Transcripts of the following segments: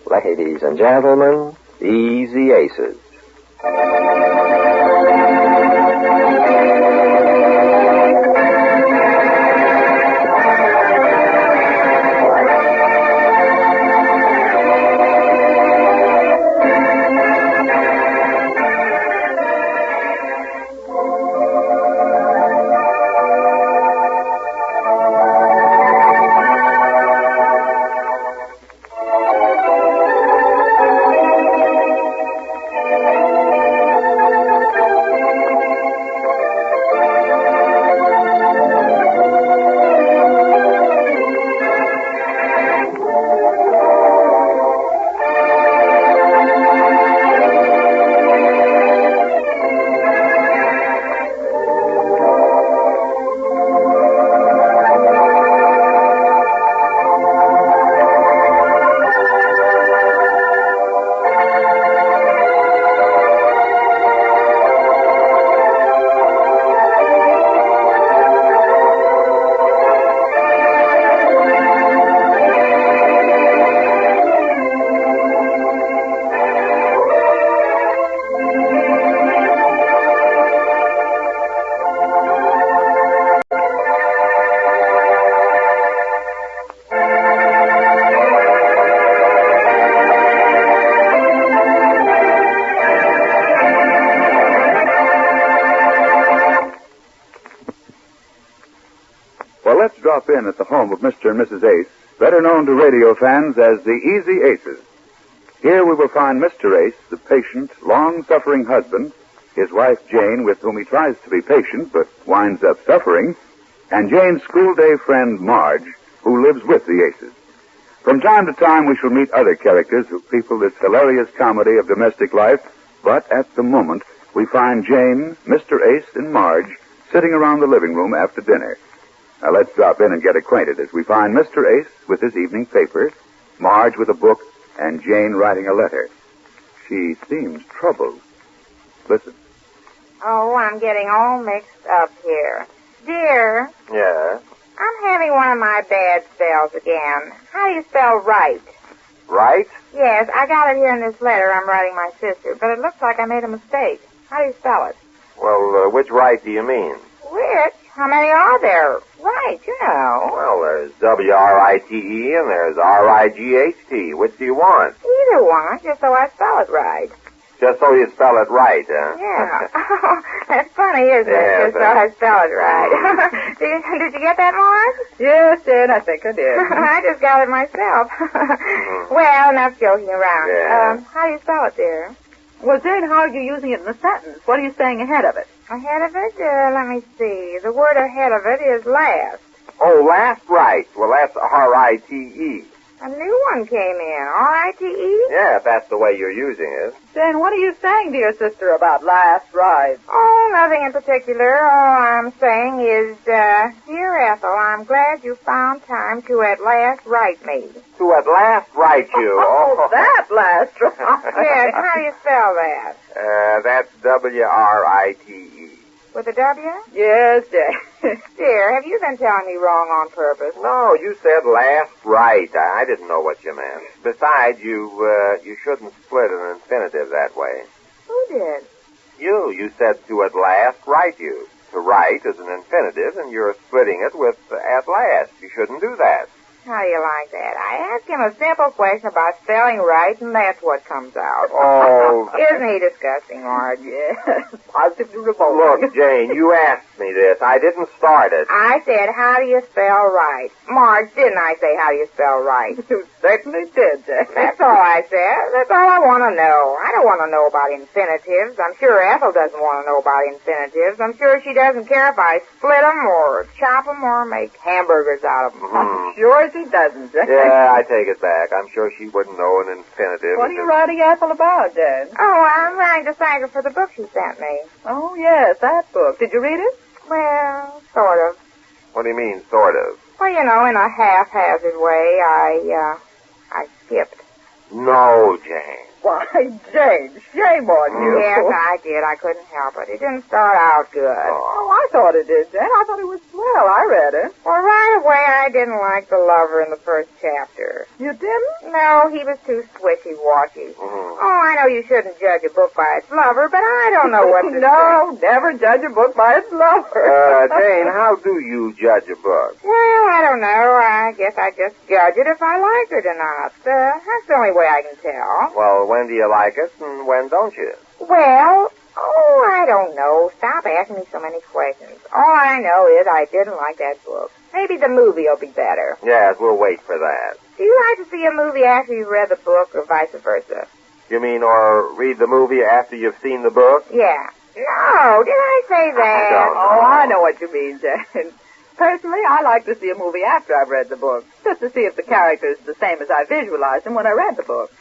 Ladies and gentlemen, Easy Aces. Drop in at the home of Mr. and Mrs. Ace, better known to radio fans as the Easy Aces. Here we will find Mr. Ace, the patient, long-suffering husband, his wife Jane, with whom he tries to be patient but winds up suffering, and Jane's school-day friend Marge, who lives with the Aces. From time to time we shall meet other characters who people this hilarious comedy of domestic life, but at the moment we find Jane, Mr. Ace, and Marge sitting around the living room after dinner. Now, let's drop in and get acquainted as we find Mr. Ace with his evening paper, Marge with a book, and Jane writing a letter. She seems troubled. Listen. Oh, I'm getting all mixed up here. Dear. Yes? I'm having one of my bad spells again. How do you spell right? Right? Yes, I got it here in this letter I'm writing my sister, but it looks like I made a mistake. How do you spell it? Well, which right do you mean? Which? How many are there? Right, you know. Well, there's W-R-I-T-E and there's R-I-G-H-T. Which do you want? Either one, just so I spell it right. Just so you spell it right, huh? Yeah. Oh, that's funny, isn't it? Yeah, Just so I spell it right. Did you get that, Marge? Yes, Dad, I think I did. I just got it myself. Well, enough joking around. Yeah. How do you spell it, dear? Well, Jane, how are you using it in a sentence? What are you saying ahead of it? Ahead of it? Let me see. The word ahead of it is last. Oh, last right. Well, that's R-I-T-E. A new one came in. R-I-T-E? Yeah, if that's the way you're using it. Jane, what are you saying to your sister about last ride? Oh, nothing in particular. All I'm saying is, dear Ethel, I'm glad you found time to at last write me. To at last write you. Oh, that last ride. Yes, how do you spell that? That's W-R-I-T-E. With a W? Yes, Jane. Dear, have you been telling me wrong on purpose? No, you said last right. I didn't know what you meant. Besides, you shouldn't split an infinitive that way. Who did? You said to at last write you. To write is an infinitive, and you're splitting it with at last. You shouldn't do that. How do you like that? I asked him a simple question about spelling right, and that's what comes out. Oh. Isn't he disgusting, Marge? Yes, positively revolting. Look, Jane, you asked me this. I didn't start it. I said, how do you spell right? Marge, didn't I say, how do you spell right? You certainly did, Jane. That's all I said. That's all I want to know. I don't want to know about infinitives. I'm sure Ethel doesn't want to know about infinitives. I'm sure she doesn't care if I split them or chop them or make hamburgers out of them. I'm sure she doesn't, Jane. Yeah, I take it back. I'm sure she wouldn't know an infinitive. What are you writing Ethel about, Jane? Oh, I'm writing to thank her for the book she sent me. Oh, yes, that book. Did you read it? Well, sort of. What do you mean, sort of? Well, you know, in a haphazard way, I skipped. No, Jane. Why, Jane, shame on you. Yes, I did. I couldn't help it. It didn't start out good. Oh, I I thought it did, Jane. I thought it was swell. I read it. Well, right away, I didn't like the lover in the first chapter. You didn't? No, he was too swishy-washy. Oh, I know you shouldn't judge a book by its lover, but I don't know what to No, never judge a book by its lover. Jane, how do you judge a book? Well, I don't know. I guess I just judge it if I like it or not. That's the only way I can tell. Well, when do you like it and when don't you? Well, I don't know. Stop asking me so many questions. All I know is I didn't like that book. Maybe the movie will be better. Yes, we'll wait for that. Do you like to see a movie after you've read the book or vice versa? You mean, or read the movie after you've seen the book? Yeah. No, did I say that? I don't know. Oh, I know what you mean, Jane. Personally, I like to see a movie after I've read the book, just to see if the character's the same as I visualized them when I read the book.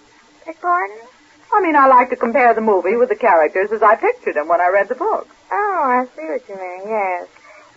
Pardon? I mean, I like to compare the movie with the characters as I pictured them when I read the book. Oh, I see what you mean, yes.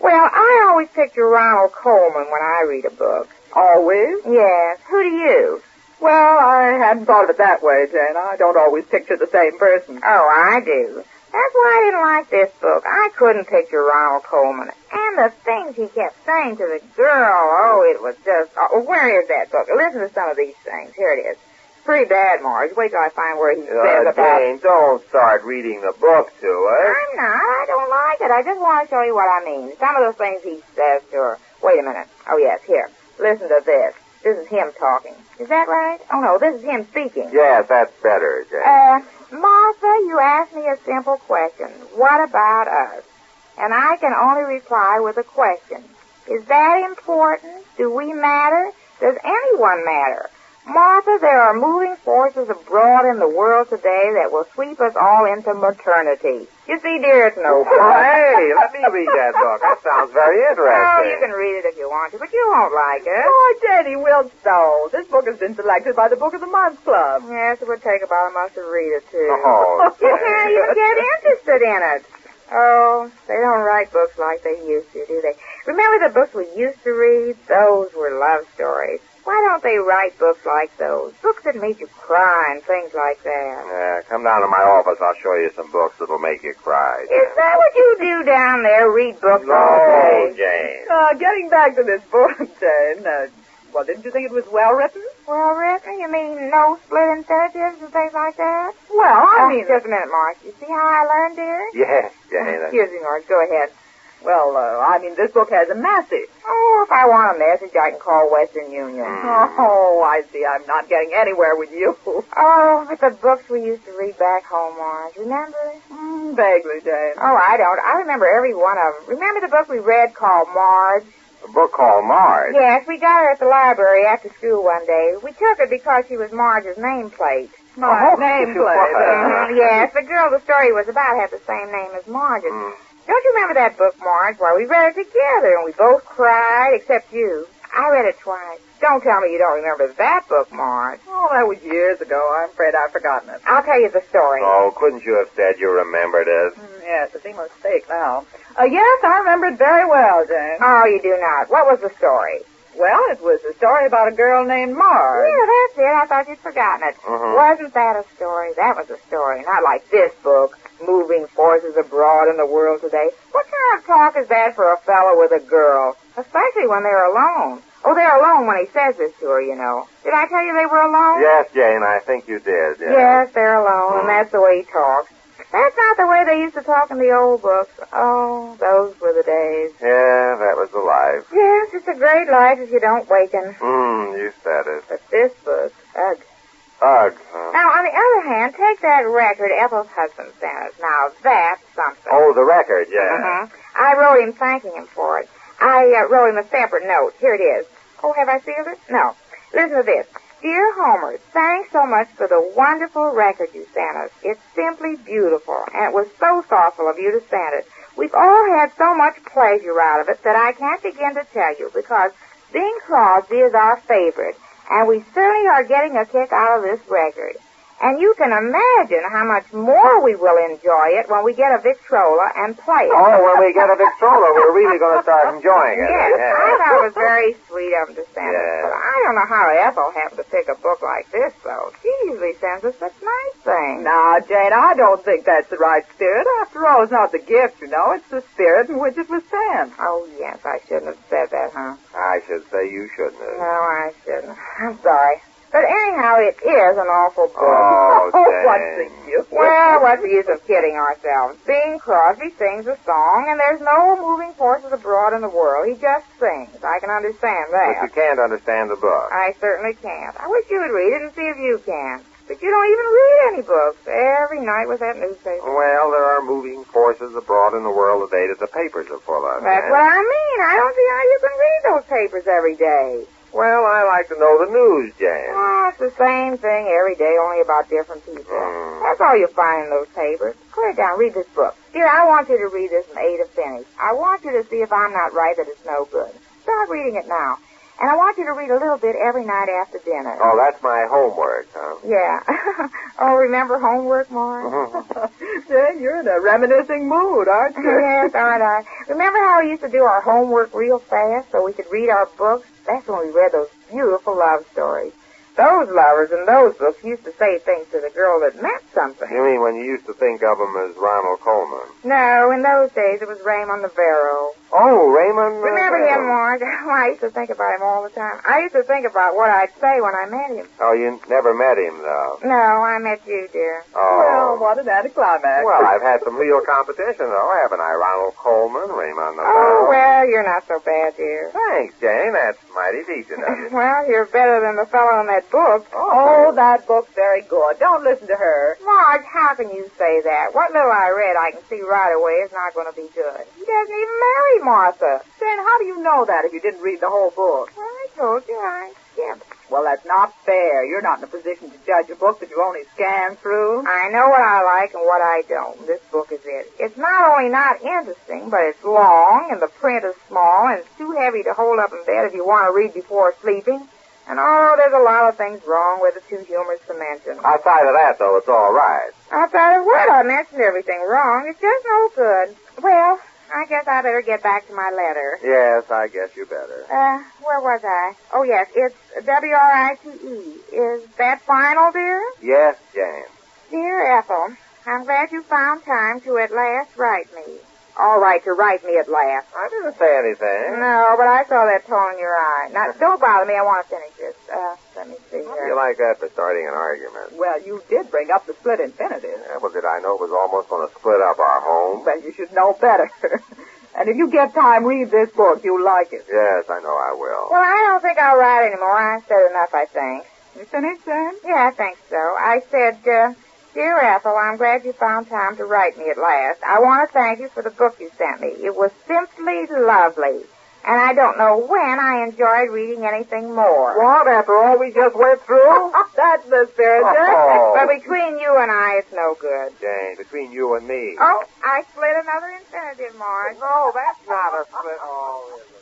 Well, I always picture Ronald Coleman when I read a book. Always? Yes. Who do you? Well, I hadn't thought of it that way, Jane. I don't always picture the same person. Oh, I do. That's why I didn't like this book. I couldn't picture Ronald Coleman. And the things he kept saying to the girl, it was just... Oh, where is that book? Listen to some of these things. Here it is. Pretty bad, Marge. Wait till I find where he says about... Jane, don't start reading the book to us. I'm not. I don't like it. I just want to show you what I mean. Some of those things he says to her. Wait a minute. Oh, yes, here. Listen to this. This is him talking. Is that right? Oh, no, this is him speaking. Yes, that's better, Jane. Martha, you asked me a simple question. What about us? And I can only reply with a question. Is that important? Do we matter? Does anyone matter? Martha, there are moving forces abroad in the world today that will sweep us all into maternity. You see, dear, it's no fun. Hey, let me read that book. That sounds very interesting. Oh, you can read it if you want to, but you won't like it. Oh, Jenny, will so. This book has been selected by the Book of the Month Club. Yes, it would take about a month to read it, too. Oh, You can't even get interested in it. Oh, they don't write books like they used to, do they? Remember the books we used to read? Those were love stories. Why don't they write books like those? Books that made you cry and things like that. Come down to my office. I'll show you some books that'll make you cry. Is that what you do down there, read books all No, day? Jane. Getting back to this book, Jane, well, didn't you think it was well written? Well written? You mean no split infinitives and things like that? Well, I mean... Just a minute, Mark. You see how I learned, dear? Yes, Jane. Excuse me, Mark. Go ahead. Well, I mean, this book has a message. Oh, if I want a message, I can call Western Union. Oh, I see. I'm not getting anywhere with you. Oh, but the books we used to read back home, Marge. Remember? Vaguely, Jane. Oh, I don't. I remember every one of them. Remember the book we read called Marge? A book called Marge. Yes, we got her at the library after school one day. We took her because she was Marge's nameplate. My nameplate. Yes, the girl the story was about had the same name as Marge's. Don't you remember that book, Marge? Well, we read it together, and we both cried, except you. I read it twice. Don't tell me you don't remember that book, Marge. Oh, that was years ago. I'm afraid I've forgotten it. I'll tell you the story. Oh, couldn't you have said you remembered it? Yes, it's a mistake now. Yes, I remember it very well, Jane. Oh, you do not. What was the story? Well, it was a story about a girl named Marge. Yeah, that's it. I thought you'd forgotten it. Wasn't that a story? That was a story. Not like this book, Moving Forces Abroad in the World Today. What kind of talk is that for a fellow with a girl? Especially when they're alone. Oh, they're alone when he says this to her, you know. Did I tell you they were alone? Yes, Jane, I think you did. Yes, they're alone, and that's the way he talks. That's not the way they used to talk in the old books. Oh, those were the days. Yeah, that was the life. Yes, it's a great life if you don't waken. You said it. But this book, ugh. Ugh. Huh? Now, on the other hand, take that record Ethel's husband sent us. Now, that's something. Oh, the record, yeah. I wrote him thanking him for it. I wrote him a separate note. Here it is. Oh, have I sealed it? No. Listen to this. Dear Homer, thanks so much for the wonderful record you sent us. It's simply beautiful, and it was so thoughtful of you to send it. We've all had so much pleasure out of it that I can't begin to tell you, because Bing Crosby is our favorite, and we certainly are getting a kick out of this record. And you can imagine how much more we will enjoy it when we get a Victrola and play it. Oh, when we get a Victrola, we're really going to start enjoying it. Yes, I thought it was very sweet of him to send us. But I don't know how Ethel happened to pick a book like this, though. She usually sends us such nice thing. Now, Jane, I don't think that's the right spirit. After all, it's not the gift, you know. It's the spirit in which it was sent. Oh, yes, I shouldn't have said that, huh? I should say you shouldn't have. No, I shouldn't. I'm sorry. But anyhow, it is an awful book. Oh, what's the use? Well, what's the use of kidding ourselves? Bing Crosby sings a song, and there's no moving forces abroad in the world. He just sings. I can understand that. But you can't understand the book. I certainly can't. I wish you would read it and see if you can. But you don't even read any books. Every night with that newspaper. Well, there are moving forces abroad in the world today that the papers are full of. That's what I mean. I don't see how you can read those papers every day. Well, I like to know the news, Jane. Oh, it's the same thing every day, only about different people. That's all you'll find in those papers. Put it down. Read this book. Dear, I want you to read this from A to finish. I want you to see if I'm not right that it's no good. Start reading it now. And I want you to read a little bit every night after dinner. Oh, that's my homework, huh? Yeah. Oh, remember homework, Mark? Jane, you're in a reminiscing mood, aren't you? Yes, aren't I? Remember how we used to do our homework real fast so we could read our books? That's when we read those beautiful love stories. Those lovers in those books used to say things to the girl that meant something. You mean when you used to think of him as Ronald Coleman? No, in those days it was Raymond Navarro. Oh, Raymond. Remember him, Mark? I used to think about him all the time. I used to think about what I'd say when I met him. Oh, you never met him, though? No, I met you, dear. Oh. Well, what an anticlimax. Well, I've had some real competition, though, haven't I? Ronald Coleman, Raymond Navarro. Oh, well, you're not so bad, dear. Thanks, Jane. That's mighty decent of you. Well, you're better than the fellow in that book. Oh, that book's very good. Don't listen to her. Marge, how can you say that? What little I read, I can see right away is not going to be good. He doesn't even marry Martha. Jane, how do you know that if you didn't read the whole book? Well, I told you I skipped. Well, that's not fair. You're not in a position to judge a book that you only scanned through. I know what I like and what I don't. This book is it. It's not only not interesting, but it's long, and the print is small, and it's too heavy to hold up in bed if you want to read before sleeping. And, oh, there's a lot of things wrong with it, too humorous to mention. Outside of that, though, it's all right. Outside of what? I mentioned everything wrong. It's just no good. Well, I guess I better get back to my letter. Yes, I guess you better. Where was I? Oh, yes, it's W-R-I-T-E. Is that final, dear? Yes, Jane. Dear Ethel, I'm glad you found time to at last write me. All right, to write me at last. I didn't say anything. No, but I saw that tone in your eye. Now, don't bother me. I want to finish this. Let me see How do here. you like that for starting an argument? Well, you did bring up the split infinitive. Yeah, well, did I know it was almost going to split up our home? Well, you should know better. And if you get time, read this book. You'll like it. Yes, I know I will. Well, I don't think I'll write anymore. I've said enough, I think. You finished, then? Yeah, I think so. I said, Dear Ethel, I'm glad you found time to write me at last. I want to thank you for the book you sent me. It was simply lovely. And I don't know when I enjoyed reading anything more. What, after all we just went through? That's the spirit, Jane. Oh. But between you and I, it's no good. Jane, between you and me. Oh, I split another infinitive, Marge. No, that's not a split. Oh, is it?